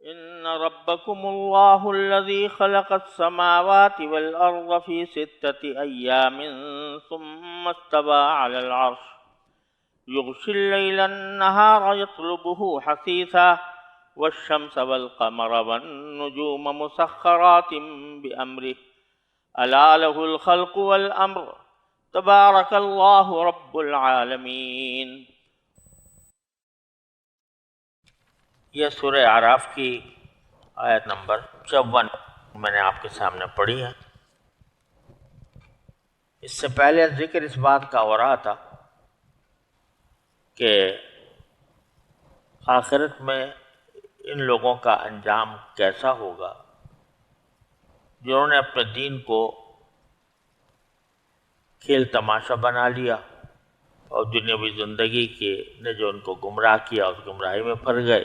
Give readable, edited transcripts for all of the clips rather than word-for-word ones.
إن ربكم الله الذي خلق السماوات والأرض في 6 أيام ثم استوى على العرش يغشي الليل النهار يطلبه حثيثا والشمس والقمر والنجوم مسخرات بأمره ألا له الخلق والأمر تبارك الله رب العالمين۔ یہ سورہ اعراف کی آیت نمبر 54 میں نے آپ کے سامنے پڑھی ہے۔ اس سے پہلے ذکر اس بات کا ہو رہا تھا کہ آخرت میں ان لوگوں کا انجام کیسا ہوگا جنہوں نے اپنے دین کو کھیل تماشا بنا لیا اور دنیاوی زندگی کے نے جو ان کو گمراہ کیا اس گمراہی میں پھر گئے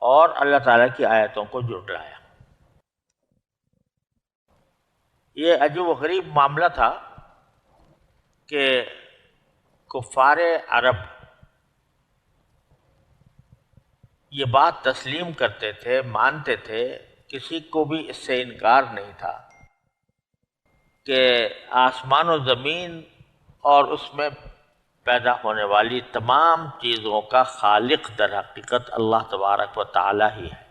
اور اللہ تعالیٰ کی آیتوں کو جھٹلایا۔ یہ عجیب و غریب معاملہ تھا کہ کفار عرب یہ بات تسلیم کرتے تھے، مانتے تھے، کسی کو بھی اس سے انکار نہیں تھا کہ آسمان و زمین اور اس میں پیدا ہونے والی تمام چیزوں کا خالق در حقیقت اللہ تبارک و تعالی ہی ہے۔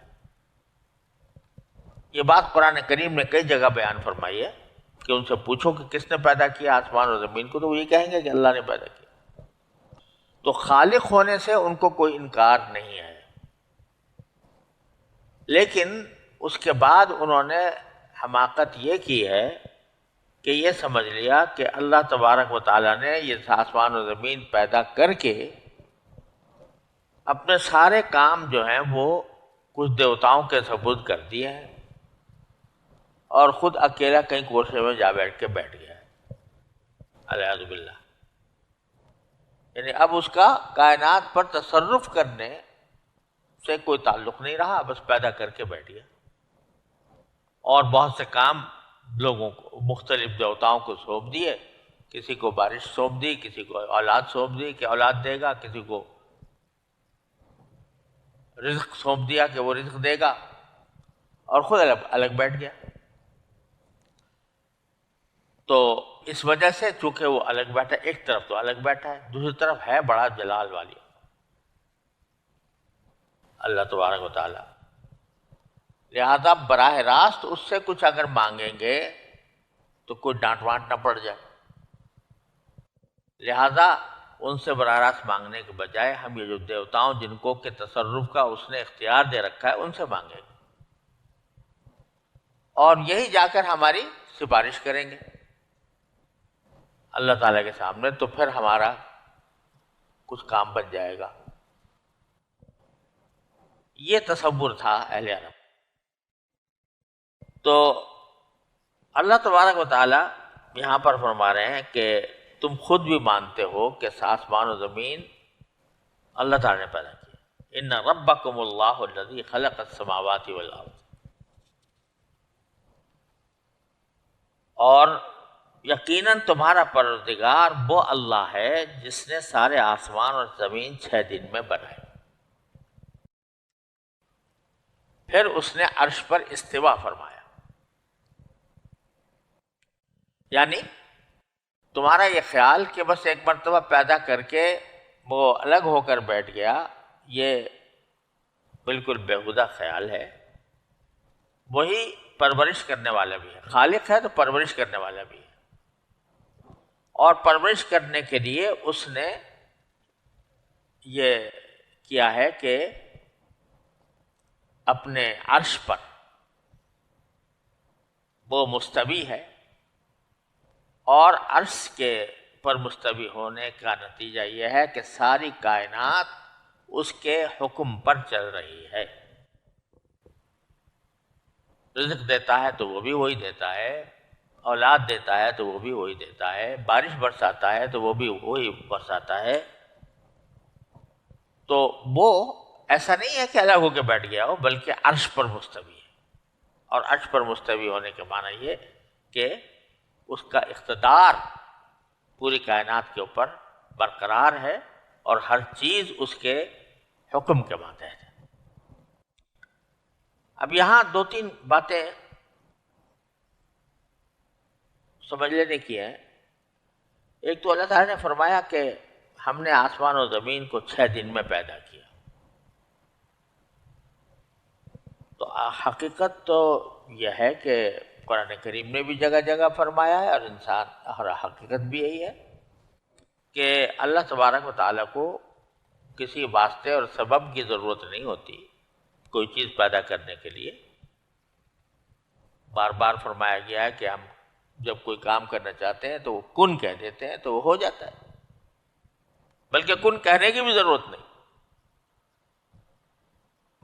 یہ بات قرآن کریم نے کئی جگہ بیان فرمائی ہے کہ ان سے پوچھو کہ کس نے پیدا کیا آسمان و زمین کو، تو وہ یہ کہیں گے کہ اللہ نے پیدا کیا۔ تو خالق ہونے سے ان کو کوئی انکار نہیں ہے، لیکن اس کے بعد انہوں نے حماقت یہ کی ہے کہ یہ سمجھ لیا کہ اللہ تبارک و تعالیٰ نے یہ آسمان و زمین پیدا کر کے اپنے سارے کام جو ہیں وہ کچھ دیوتاؤں کے سپرد کر دیے ہیں اور خود اکیلا کہیں کوٹھے میں جا بیٹھ گیا ہے، الیاذ باللہ۔ یعنی اب اس کا کائنات پر تصرف کرنے سے کوئی تعلق نہیں رہا، بس پیدا کر کے بیٹھ گیا اور بہت سے کام لوگوں کو مختلف دیوتاؤں کو سونپ دیے، کسی کو بارش سونپ دی، کسی کو اولاد سونپ دی کہ اولاد دے گا، کسی کو رزق سونپ دیا کہ وہ رزق دے گا، اور خود الگ بیٹھ گیا۔ تو اس وجہ سے چونکہ وہ الگ بیٹھا، ایک طرف تو الگ بیٹھا ہے، دوسری طرف ہے بڑا جلال والی اللہ تبارک و تعالی، لہذا براہ راست اس سے کچھ اگر مانگیں گے تو کوئی ڈانٹ وانٹ نہ پڑ جائے، لہذا ان سے براہ راست مانگنے کے بجائے ہم یہ جو دیوتاؤں جن کو کہ تصرف کا اس نے اختیار دے رکھا ہے ان سے مانگیں گے اور یہی جا کر ہماری سفارش کریں گے اللہ تعالیٰ کے سامنے، تو پھر ہمارا کچھ کام بن جائے گا۔ یہ تصور تھا اہل عرب۔ تو اللہ تبارک و تعالیٰ یہاں پر فرما رہے ہیں کہ تم خود بھی مانتے ہو کہ آسمان و زمین اللہ تعالیٰ نے پیدا کیا۔ ان ربکم اللہ الذی خلق السماوات والارض، اور یقیناً تمہارا پروردگار وہ اللہ ہے جس نے سارے آسمان اور زمین 6 دن میں بنائے، پھر اس نے عرش پر استوا فرمایا۔ یعنی تمہارا یہ خیال کہ بس ایک مرتبہ پیدا کر کے وہ الگ ہو کر بیٹھ گیا، یہ بالکل بیہودہ خیال ہے۔ وہی پرورش کرنے والا بھی ہے، خالق ہے تو پرورش کرنے والا بھی ہے، اور پرورش کرنے کے لیے اس نے یہ کیا ہے کہ اپنے عرش پر وہ مستوی ہے، اور عرش کے پر مستوی ہونے کا نتیجہ یہ ہے کہ ساری کائنات اس کے حکم پر چل رہی ہے۔ رزق دیتا ہے تو وہ بھی وہی دیتا ہے، اولاد دیتا ہے تو وہ بھی وہی دیتا ہے، بارش برساتا ہے تو وہ بھی وہی برساتا ہے۔ تو وہ ایسا نہیں ہے کہ الگ ہو کے بیٹھ گیا ہو، بلکہ عرش پر مستوی ہے، اور عرش پر مستوی ہونے کے معنی یہ کہ اس کا اقتدار پوری کائنات کے اوپر برقرار ہے اور ہر چیز اس کے حکم کے ماتحت ہے۔ اب یہاں دو تین باتیں سمجھ لینے کی ہیں. ایک تو اللہ تعالیٰ نے فرمایا کہ ہم نے آسمان و زمین کو 6 دن میں پیدا کیا. تو حقیقت تو یہ ہے کہ قرآن کریم نے بھی جگہ جگہ فرمایا ہے اور حقیقت بھی یہی ہے کہ اللہ تبارک و تعالیٰ کو کسی واسطے اور سبب کی ضرورت نہیں ہوتی کوئی چیز پیدا کرنے کے لیے. بار بار فرمایا گیا ہے کہ ہم جب کوئی کام کرنا چاہتے ہیں تو وہ کن کہہ دیتے ہیں تو وہ ہو جاتا ہے، بلکہ کن کہنے کی بھی ضرورت نہیں،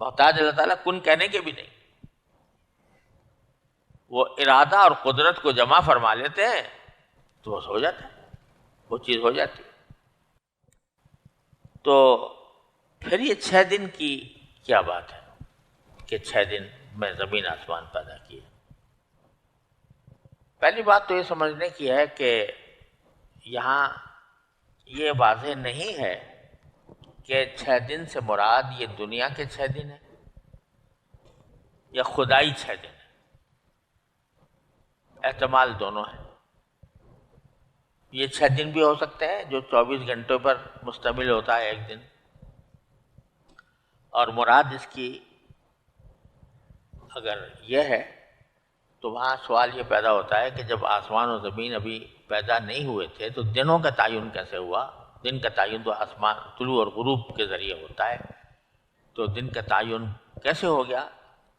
محتاج اللہ تعالیٰ کن کہنے کے بھی نہیں. وہ ارادہ اور قدرت کو جمع فرما لیتے ہیں تو بس ہو جاتا ہے، وہ چیز ہو جاتی ہے. تو پھر یہ 6 دن کی کیا بات ہے کہ 6 دن میں زمین آسمان پیدا کیے؟ پہلی بات تو یہ سمجھنے کی ہے کہ یہاں یہ واضح نہیں ہے کہ 6 دن سے مراد یہ دنیا کے 6 دن ہیں یا خدائی 6 دن ہیں. احتمال دونوں ہیں. یہ 6 دن بھی ہو سکتے ہیں جو 24 گھنٹوں پر مشتمل ہوتا ہے ایک دن، اور مراد اس کی اگر یہ ہے تو وہاں سوال یہ پیدا ہوتا ہے کہ جب آسمان و زمین ابھی پیدا نہیں ہوئے تھے تو دنوں کا تعین کیسے ہوا؟ دن کا تعین تو آسمان طلوع اور غروب کے ذریعے ہوتا ہے، تو دن کا تعین کیسے ہو گیا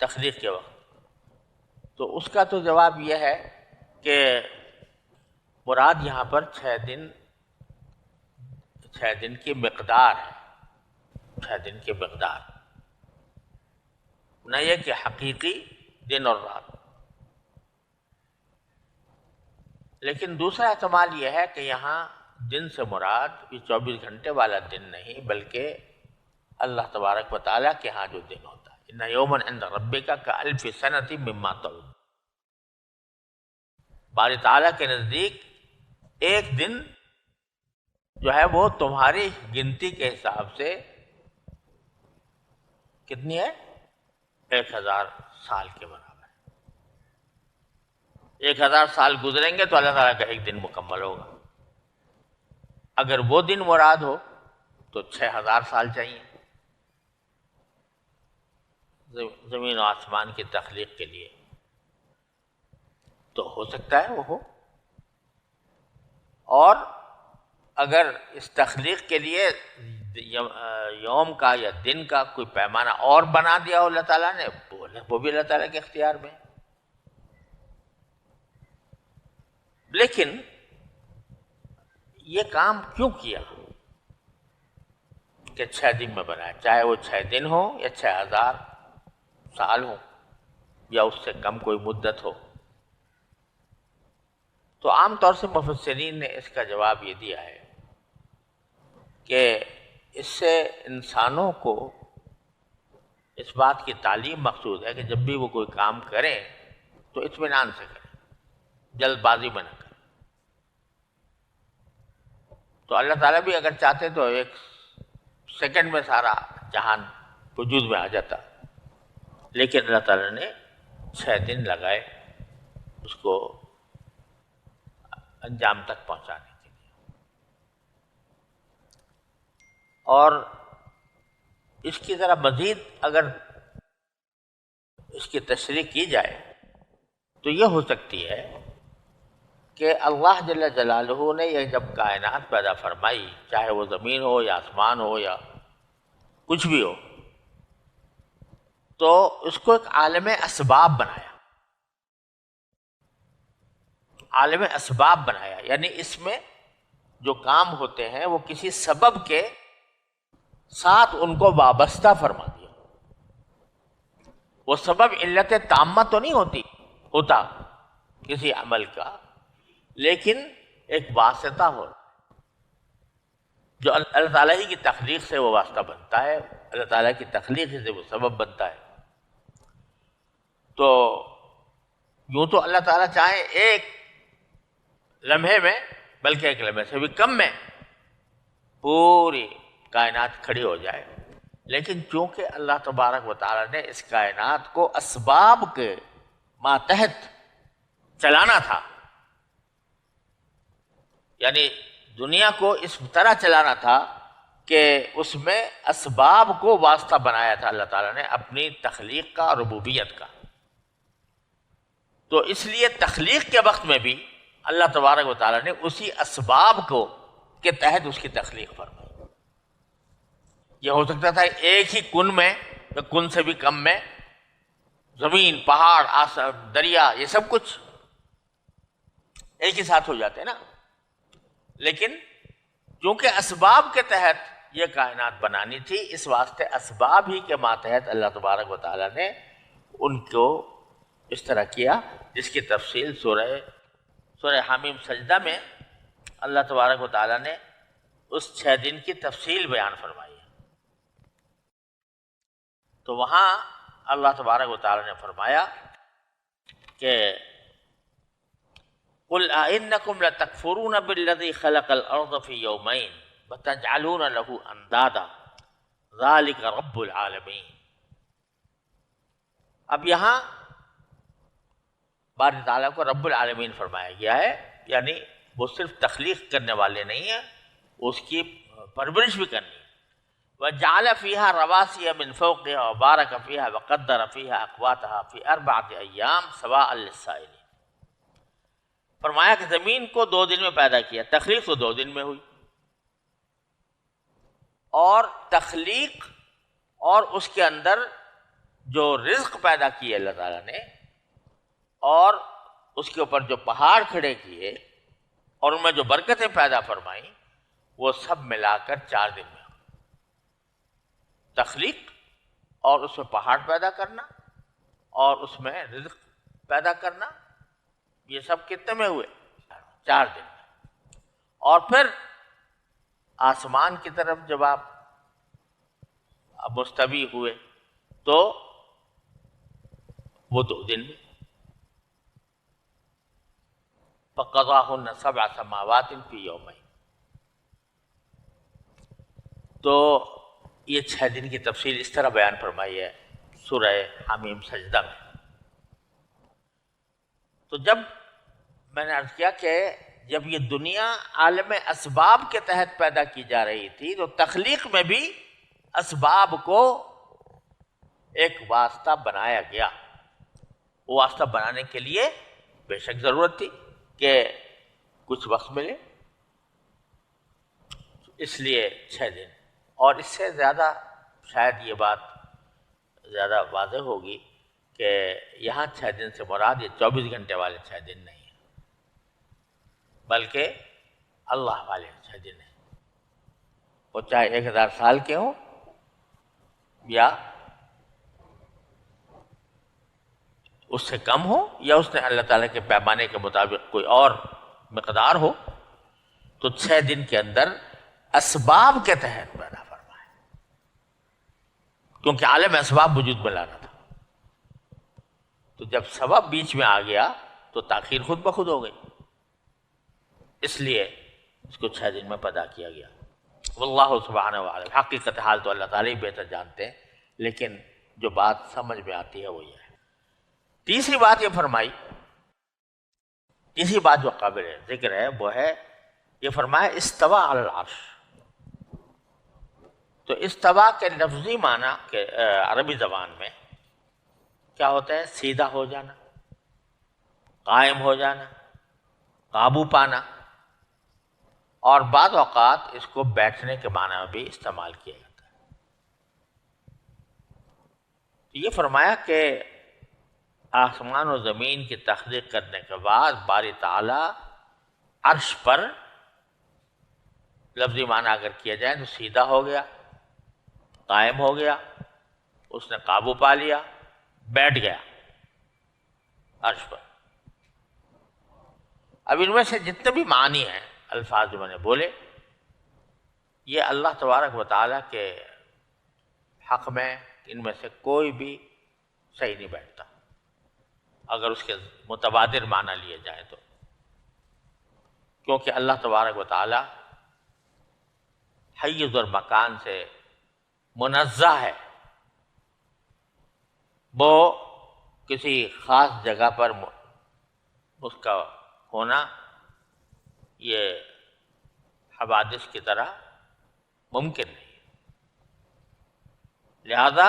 تخلیق کے وقت؟ تو اس کا تو جواب یہ ہے کہ مراد یہاں پر 6 دن کی مقدار ہے. 6 دن کی مقدار، نہ یہ کہ حقیقی دن اور رات. لیکن دوسرا احتمال یہ ہے کہ یہاں دن سے مراد یہ 24 گھنٹے والا دن نہیں، بلکہ اللہ تبارک و تعالیٰ کے ہاں جو دن ہوتا ہے. اِنَّ يَوْمًا عِندَ رَبِّكَ كَأَلْفِ سَنَةٍ مِّمَّا تَعُدُّونَ. باری تعالیٰ کے نزدیک ایک دن جو ہے وہ تمہاری گنتی کے حساب سے کتنی ہے؟ 1000 سال کے برابر. 1000 سال گزریں گے تو اللہ تعالیٰ کا ایک دن مکمل ہوگا. اگر وہ دن مراد ہو تو 6000 سال چاہیے زمین و آسمان کی تخلیق کے لیے. تو ہو سکتا ہے وہ ہو. اور اگر اس تخلیق کے لیے یوم کا یا دن کا کوئی پیمانہ اور بنا دیا ہو اللہ تعالیٰ نے، وہ بھی اللہ تعالیٰ کے اختیار میں. لیکن یہ کام کیوں کیا کہ 6 دن میں بنایا؟ چاہے وہ 6 دن ہو یا 6000 سال ہو یا اس سے کم کوئی مدت ہو. تو عام طور سے مفسرین نے اس کا جواب یہ دیا ہے کہ اس سے انسانوں کو اس بات کی تعلیم مقصود ہے کہ جب بھی وہ کوئی کام کریں تو اطمینان سے کریں، جلد بازی میں نہ کریں. تو اللہ تعالیٰ بھی اگر چاہتے تو 1 سیکنڈ میں سارا جہان وجود میں آ جاتا، لیکن اللہ تعالیٰ نے 6 دن لگائے اس کو انجام تک پہنچانے کے لیے. اور اس کی ذرا مزید اگر اس کی تشریح کی جائے تو یہ ہو سکتی ہے کہ اللہ جل جلالہ نے یہ جب کائنات پیدا فرمائی، چاہے وہ زمین ہو یا آسمان ہو یا کچھ بھی ہو، تو اس کو ایک عالم اسباب بنایا. عالم اسباب بنایا یعنی اس میں جو کام ہوتے ہیں وہ کسی سبب کے ساتھ ان کو وابستہ فرما دیا. وہ سبب علت تامہ تو نہیں ہوتا کسی عمل کا، لیکن ایک واسطہ ہو جو اللہ تعالیٰ ہی کی تخلیق سے وہ واسطہ بنتا ہے، اللہ تعالیٰ کی تخلیق سے وہ سبب بنتا ہے. تو یوں تو اللہ تعالیٰ چاہے ایک لمحے میں، بلکہ ایک لمحے سے بھی کم میں پوری کائنات کھڑی ہو جائے لیکن چونکہ اللہ تبارک و تعالیٰ نے اس کائنات کو اسباب کے ماتحت چلانا تھا، یعنی دنیا کو اس طرح چلانا تھا کہ اس میں اسباب کو واسطہ بنایا تھا اللہ تعالیٰ نے اپنی تخلیق کا اور ربوبیت کا، تو اس لیے تخلیق کے وقت میں بھی اللہ تبارک و تعالیٰ نے اسی اسباب کو کے تحت اس کی تخلیق فرمائی۔ یہ ہو سکتا تھا ایک ہی کن میں یا کن سے بھی کم میں زمین، پہاڑ، دریا، یہ سب کچھ ایک ہی ساتھ ہو جاتے ہیں نا، لیکن چونکہ اسباب کے تحت یہ کائنات بنانی تھی، اس واسطے اسباب ہی کے ماتحت اللہ تبارک و تعالیٰ نے ان کو اس طرح کیا، جس کی تفصیل سورہ حمیم سجدہ میں اللہ تبارک و تعالیٰ نے اس 6 دن کی تفصیل بیان فرمائی ہے۔ تو وہاں اللہ تبارک و تعالیٰ نے فرمایا کہ قُلْ أَإِنَّكُمْ لَتَكْفُرُونَ بِالَّذِي خَلَقَ الْأَرْضَ فِي يَوْمَيْنِ وَتَجْعَلُونَ لَهُ أَنْدَادًا ذَلِكَ رَبُّ الْعَالَمِينَ۔ اب یہاں باری تعالیٰ کو رب العالمین فرمایا گیا ہے، یعنی وہ صرف تخلیق کرنے والے نہیں ہیں، اس کی پرورش بھی کرنی ہے۔ وَجَعَلَ فِيهَا رَوَاسِيَ مِن فَوْقِهَا وَبَارَكَ فِيهَا وَقَدَّرَ فِيهَا أَقْوَاتَهَا فِي 4 أَيَّامٍ سَوَاءً لِلسَّائِلِينَ۔ فرمایا کہ زمین کو 2 دن میں پیدا کیا، تخلیق تو 2 دن میں ہوئی، اور تخلیق اور اس کے اندر جو رزق پیدا کیے اللہ تعالیٰ نے، اور اس کے اوپر جو پہاڑ کھڑے کیے اور ان میں جو برکتیں پیدا فرمائیں، وہ سب ملا کر 4 دن میں ہوئی۔ تخلیق اور اس میں پہاڑ پیدا کرنا اور اس میں رزق پیدا کرنا، یہ سب کتنے میں ہوئے؟ 4 دن میں۔ اور پھر آسمان کی طرف جب آپ مستوی ہوئے تو وہ 2 دن میں۔ فَقَضَاهُنَّ 7 سَمَاوَاتٍ فِي يَوْمَيْنِ۔ تو یہ 6 دن کی تفصیل اس طرح بیان فرمائی ہے سورہ حمیم سجدہ میں۔ تو جب میں نے عرض کیا کہ جب یہ دنیا عالم اسباب کے تحت پیدا کی جا رہی تھی، تو تخلیق میں بھی اسباب کو ایک واسطہ بنایا گیا۔ وہ واسطہ بنانے کے لیے بے شک ضرورت تھی کہ کچھ وقت ملے، اس لیے 6 دن۔ اور اس سے زیادہ شاید یہ بات زیادہ واضح ہوگی کہ یہاں 6 دن سے مراد یہ 24 گھنٹے والے 6 دن نہیں ہیں، بلکہ اللہ والے 6 دن ہیں، وہ چاہے 1000 سال کے ہوں یا اس سے کم ہو، یا اس نے اللہ تعالیٰ کے پیمانے کے مطابق کوئی اور مقدار ہو، تو 6 دن کے اندر اسباب کے تحت پیدا فرمائے، کیونکہ عالم اسباب وجود میں لانا تھا۔ تو جب سبب بیچ میں آ گیا تو تاخیر خود بخود ہو گئی، اس لیے اس کو 6 دن میں پیدا کیا گیا۔ واللہ سبحانہ وتعالی، حقیقت حال تو اللہ تعالیٰ ہی بہتر جانتے ہیں، لیکن جو بات سمجھ میں آتی ہے وہ یہ ہے۔ تیسری بات یہ فرمائی، تیسری بات جو قابل ذکر ہے وہ ہے یہ فرمایا استوى علی العرش۔ تو استوا کے لفظی معنی کہ عربی زبان میں کیا ہوتا ہے؟ سیدھا ہو جانا، قائم ہو جانا، قابو پانا، اور بعض اوقات اس کو بیٹھنے کے معنی میں بھی استعمال کیا جاتا ہے۔ تو یہ فرمایا کہ آسمان و زمین کی تخلیق کرنے کے بعد باری تعالیٰ عرش پر، لفظی معنی اگر کیا جائے تو سیدھا ہو گیا، قائم ہو گیا، اس نے قابو پا لیا، بیٹھ گیا عرش پر۔ اب ان میں سے جتنے بھی معنی ہیں، الفاظ جو میں نے بولے، یہ اللہ تبارک و تعالیٰ کے حق میں ان میں سے کوئی بھی صحیح نہیں بیٹھتا اگر اس کے متبادر معنی لیے جائیں تو، کیونکہ اللہ تبارک و تعالیٰ حیز اور مکان سے منزہ ہے، وہ کسی خاص جگہ پر اس کا ہونا یہ حوادث کی طرح ممکن نہیں. لہذا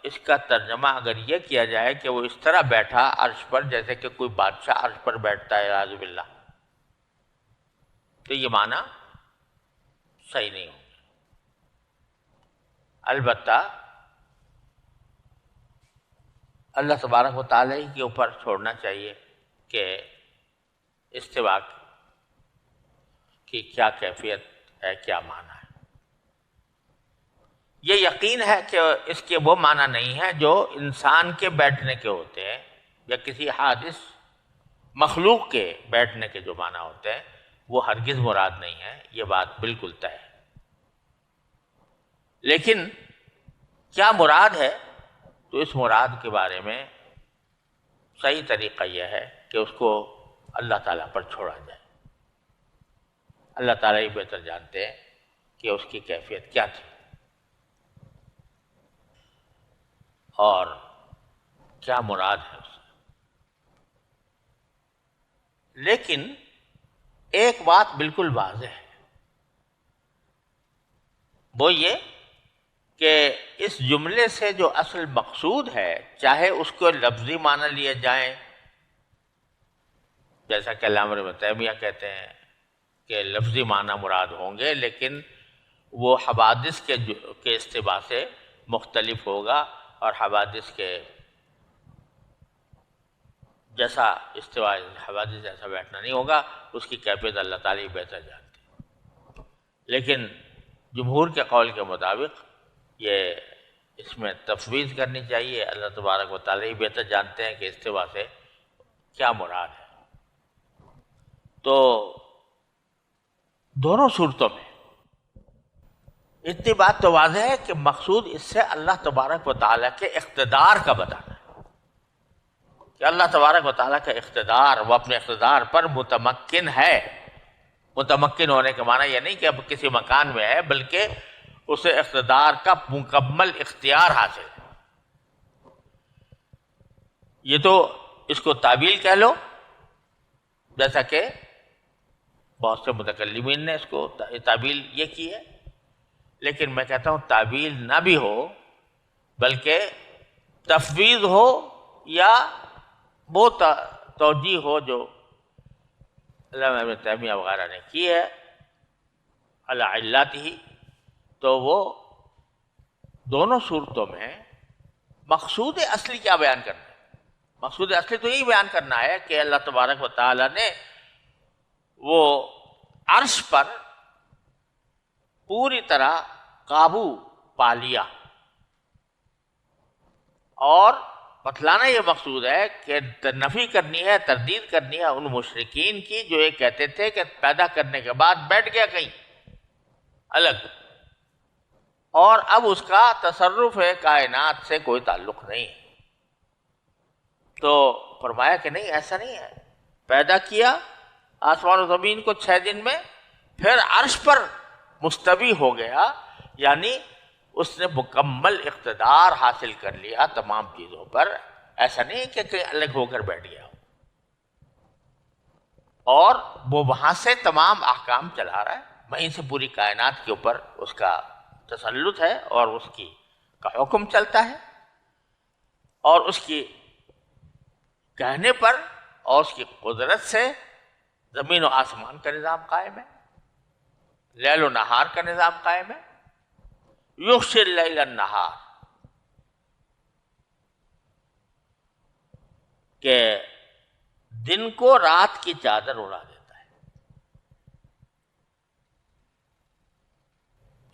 اس کا ترجمہ اگر یہ کیا جائے کہ وہ اس طرح بیٹھا عرش پر جیسے کہ کوئی بادشاہ عرش پر بیٹھتا ہے اعوذ باللہ، تو یہ معنی صحیح نہیں ہوگا. البتہ اللہ تبارک و تعالی کے اوپر چھوڑنا چاہیے کہ استوا کی کیا کیفیت ہے، کیا معنی ہے. یہ یقین ہے کہ اس کے وہ معنی نہیں ہے جو انسان کے بیٹھنے کے ہوتے ہیں یا کسی حادث مخلوق کے بیٹھنے کے جو معنی ہوتے ہیں وہ ہرگز مراد نہیں ہے. یہ بات بالکل طے ہے. لیکن کیا مراد ہے، تو اس مراد کے بارے میں صحیح طریقہ یہ ہے کہ اس کو اللہ تعالیٰ پر چھوڑا جائے. اللہ تعالیٰ ہی بہتر جانتے ہیں کہ اس کی کیفیت کیا تھی اور کیا مراد ہے اس سے. لیکن ایک بات بالکل واضح ہے، وہ یہ کہ اس جملے سے جو اصل مقصود ہے، چاہے اس کو لفظی معنی لیے جائیں جیسا کہ علامہ ابن تیمیہ کہتے ہیں کہ لفظی معنی مراد ہوں گے، لیکن وہ حوادث کے استوا سے مختلف ہوگا اور حوادث کے جیسا استوا حوادث جیسا بیٹھنا نہیں ہوگا. اس کی کیفیت اللہ تعالیٰ بہتر جانتے ہیں. لیکن جمہور کے قول کے مطابق یہ اس میں تفویض کرنی چاہیے. اللہ تبارک و تعالیٰ بہتر جانتے ہیں کہ استوا سے کیا مراد ہے. تو دونوں صورتوں میں اتنی بات تو واضح ہے کہ مقصود اس سے اللہ تبارک و تعالیٰ کے اقتدار کا بتانا ہے کہ اللہ تبارک و تعالیٰ کا اقتدار، وہ اپنے اقتدار پر متمکن ہے. متمکن ہونے کا معنی یہ نہیں کہ اب کسی مکان میں ہے، بلکہ اسے اقتدار کا مکمل اختیار حاصل ہے. یہ تو اس کو تعویل کہہ لو، جیسا کہ بہت سے متکلمین نے اس کو تعویل یہ کی ہے. لیکن میں کہتا ہوں تعویل نہ بھی ہو بلکہ تفویض ہو یا وہ توجیہ ہو جو علامہ ابن تیمیہ وغیرہ نے کی ہے علی علتہ، تو وہ دونوں صورتوں میں مقصود اصلی کیا بیان کرنا ہے؟ مقصود اصلی تو یہی بیان کرنا ہے کہ اللہ تبارک و تعالی نے وہ عرش پر پوری طرح قابو پا لیا، اور بتلانا یہ مقصود ہے کہ نفی کرنی ہے، تردید کرنی ہے ان مشرکین کی جو یہ کہتے تھے کہ پیدا کرنے کے بعد بیٹھ گیا کہیں الگ، اور اب اس کا تصرف ہے کائنات سے کوئی تعلق نہیں. تو فرمایا کہ نہیں، ایسا نہیں ہے. پیدا کیا آسمان و زمین کو 6 دن میں، پھر عرش پر مستوی ہو گیا، یعنی اس نے مکمل اقتدار حاصل کر لیا تمام چیزوں پر. ایسا نہیں کہ کہیں الگ ہو کر بیٹھ گیا، اور وہ وہاں سے تمام احکام چلا رہا ہے، وہیں سے پوری کائنات کے اوپر اس کا تسلط ہے اور اس کا حکم چلتا ہے، اور اس کی کہنے پر اور اس کی قدرت سے زمین و آسمان کا نظام قائم ہے، لیل و نہار کا نظام قائم ہے. یغشی اللیل النہار، کہ دن کو رات کی چادر اڑا دیتا ہے.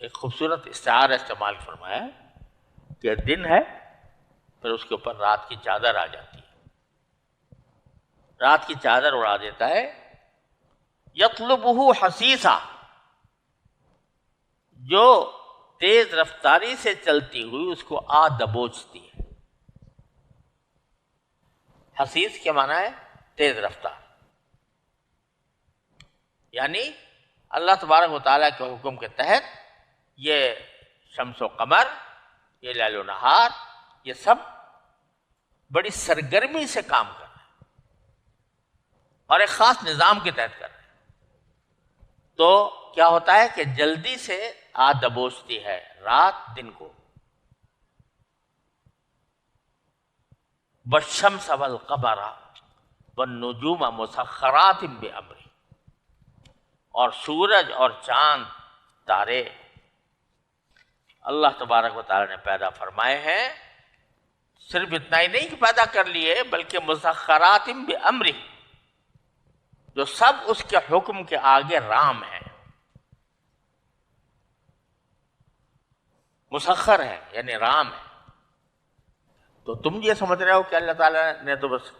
ایک خوبصورت استعارہ استعمال فرمایا کہ دن ہے پھر اس کے اوپر رات کی چادر آ جاتی ہے، رات کی چادر اڑا دیتا ہے. یطلبہ حثیثا، جو تیز رفتاری سے چلتی ہوئی اس کو آ دبوچتی ہے. حثیث کے معنی ہے تیز رفتار، یعنی اللہ تبارک و تعالیٰ کے حکم کے تحت یہ شمس و قمر، یہ لیل و نہار، یہ سب بڑی سرگرمی سے کام کر رہے ہیں اور ایک خاص نظام کے تحت کر رہے ہیں. تو کیا ہوتا ہے کہ جلدی سے آ دبوچتی ہے رات دن کو. والشمس والقمر والنجوم مسخرات بامرہ، اور سورج اور چاند تارے اللہ تبارک و تعالی نے پیدا فرمائے ہیں. صرف اتنا ہی نہیں کہ پیدا کر لیے، بلکہ مسخرات بامرہ، جو سب اس کے حکم کے آگے رام ہیں. مسخر ہے یعنی رام ہے. تو تم یہ سمجھ رہے ہو کہ اللہ تعالیٰ نے تو بس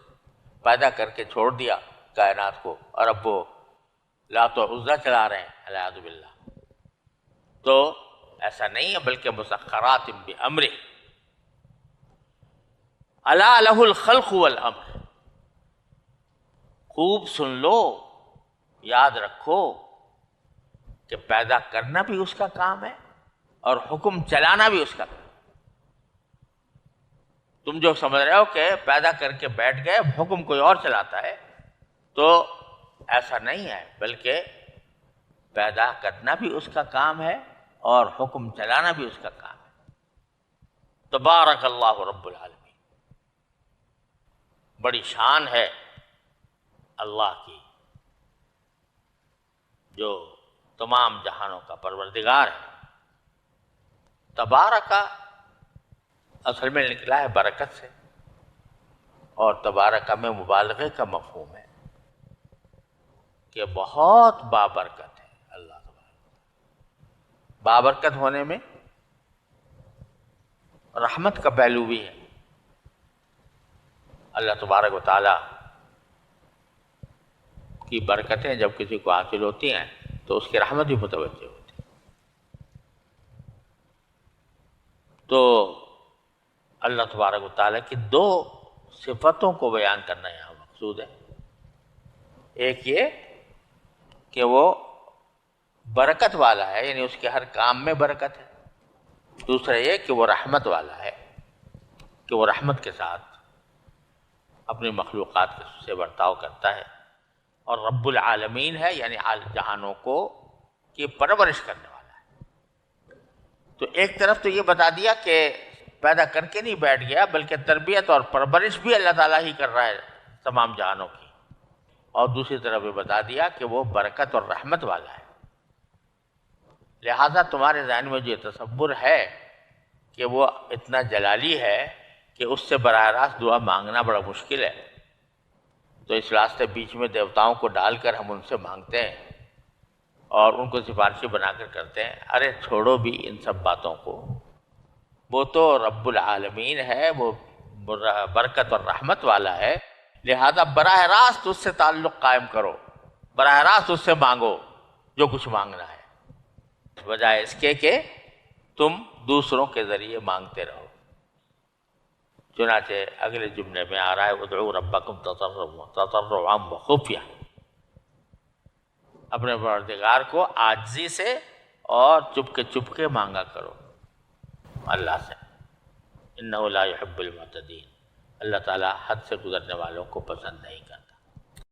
پیدا کر کے چھوڑ دیا کائنات کو اور اب وہ لات و عزا چلا رہے ہیں، العیاذ باللہ. تو ایسا نہیں ہے، بلکہ مسخرات بامرہ. الا لہ الخلق والامر، خوب سن لو، یاد رکھو کہ پیدا کرنا بھی اس کا کام ہے اور حکم چلانا بھی اس کا کام. تم جو سمجھ رہے ہو کہ پیدا کر کے بیٹھ گئے حکم کوئی اور چلاتا ہے، تو ایسا نہیں ہے، بلکہ پیدا کرنا بھی اس کا کام ہے اور حکم چلانا بھی اس کا کام ہے. تبارک اللہ رب العالمین. بڑی شان ہے اللہ کی جو تمام جہانوں کا پروردگار ہے. تبارکہ اصل میں نکلا ہے برکت سے، اور تبارکہ میں مبالغے کا مفہوم ہے کہ بہت بابرکت ہے اللہ تبارک. بابرکت ہونے میں رحمت کا پہلو بھی ہے. اللہ تبارک و تعالی کی برکتیں جب کسی کو حاصل ہوتی ہیں تو اس کی رحمت بھی متوجہ ہوتی ہے. تو اللہ تبارک و تعالیٰ کی دو صفتوں کو بیان کرنا یہاں مقصود ہے. ایک یہ کہ وہ برکت والا ہے، یعنی اس کے ہر کام میں برکت ہے. دوسرا یہ کہ وہ رحمت والا ہے، کہ وہ رحمت کے ساتھ اپنی مخلوقات سے برتاؤ کرتا ہے. اور رب العالمین ہے، یعنی جہانوں کو کی پرورش کرنے والا ہے. تو ایک طرف تو یہ بتا دیا کہ پیدا کر کے نہیں بیٹھ گیا، بلکہ تربیت اور پرورش بھی اللہ تعالیٰ ہی کر رہا ہے تمام جہانوں کی. اور دوسری طرف یہ بتا دیا کہ وہ برکت اور رحمت والا ہے. لہذا تمہارے ذہن میں جو یہ تصور ہے کہ وہ اتنا جلالی ہے کہ اس سے براہ راست دعا مانگنا بڑا مشکل ہے، تو اس راستے بیچ میں دیوتاؤں کو ڈال کر ہم ان سے مانگتے ہیں اور ان کو سفارشی بنا کر کرتے ہیں. ارے چھوڑو بھی ان سب باتوں کو. وہ تو رب العالمین ہے، وہ برکت اور رحمت والا ہے. لہذا براہ راست اس سے تعلق قائم کرو، براہ راست اس سے مانگو جو کچھ مانگنا ہے، بجائے اس کے کہ تم دوسروں کے ذریعے مانگتے رہو. چنانچہ اگلے جملے میں آ رہا ہے ادعوا ربکم تضرعا وخفیہ، اپنے پروردگار کو عاجزی سے اور چپ کے مانگا کرو اللہ سے. انہ لا يحب المعتدین، اللہ تعالیٰ حد سے گزرنے والوں کو پسند نہیں کرتا.